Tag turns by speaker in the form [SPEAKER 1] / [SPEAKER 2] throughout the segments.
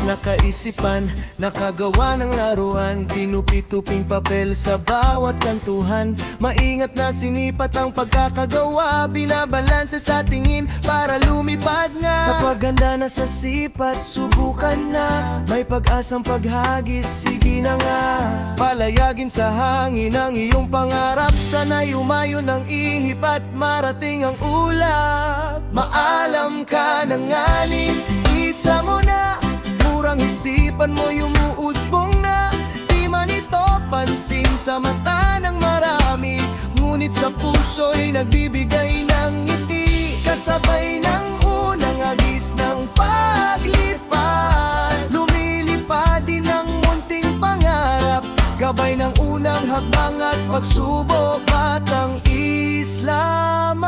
[SPEAKER 1] maayos na kaisipan, nakagawa ng laruan, tinupi-tuping papel sa bawat kantuhan. Maingat na sinipat ang pagkakagawa, binabalanse sa tingin para lumipad nga. Kapag ganda na sa sipat, subukan na, may pag-asang paghagis, sige na nga. Palayagin sa hangin ang iyong pangarap, sana'y umayon ng ihip at marating ang ulap. Maalam ka na nganin, itsa mo na, murang isipan mo umuusbong na. Di man ito pansin sa mata ng marami, ngunit sa puso'y nagbibigay ng ngiti. Kasabay ng unang agis ng paglipad, lumilipad din ang munting pangarap, gabay ng unang hakbang at pagsubok. At ang islaman,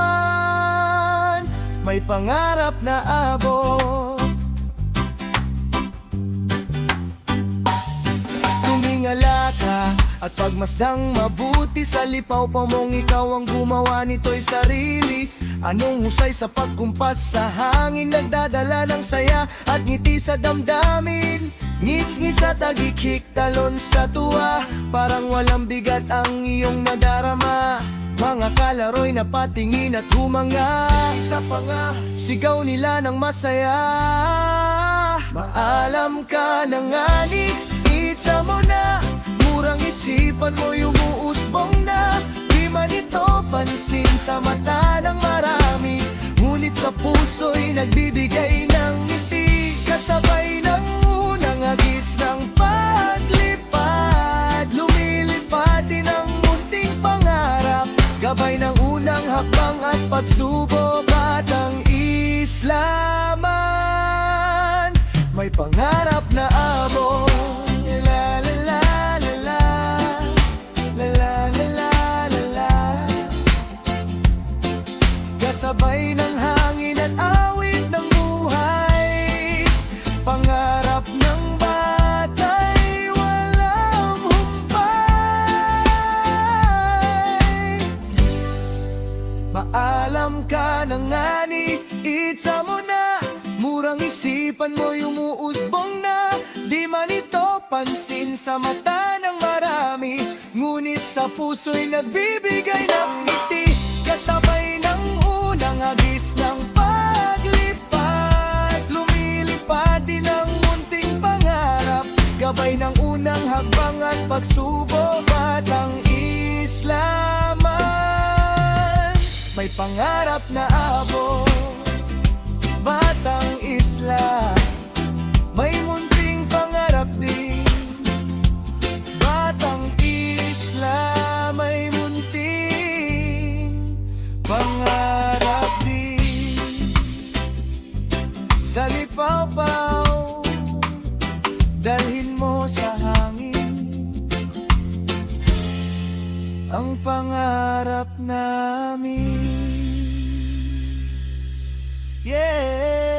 [SPEAKER 1] may pangarap na abot. Tumingala ka at pagmasdang mabuti, sa lipaw pa mong ikaw ang gumawa nito'y sarili. Anong husay sa pagkumpas sa hangin, nagdadala ng saya at ngiti sa damdamin. Ngis-ngis at tagikik, talon sa tuwa, parang walang bigat ang iyong nadarama. Mga kalaro'y napatingin at humanga, isa pa nga, sigaw nila ng masaya. Maalam ka na ngani, itsa mo na, murang isipan mo umuusbong na. Di man ito pansin sa mata ng marami, ngunit sa puso'y nagbibigay ng ngiti. Kasabay ng unang agis ng paglipad, lumilipad din ang munting pangarap, gabay ng unang hakbang at pagsubok. At ang islaman, may pangarap na abot. La la la la la, la la la la la la. Kasabay ng hangin at awit ng buhay, pangarap ng bata'y walang humpay. Maalam ka na ngani, itsa mo na, murang isipan mo umuusbong na. Di man ito pansin sa mata ng marami, ngunit sa puso'y nagbibigay ng ngiti. Kasabay ng unang agis ng paglipad, lumilipad din ang munting pangarap, gabay ng unang hakbang at pagsubok. At ang islaman, may pangarap na abot. Batang isla, may munting pangarap din. Batang isla, may munting pangarap din. Sa lipaw-paw, dalhin mo sa hangin ang pangarap namin. Yeah.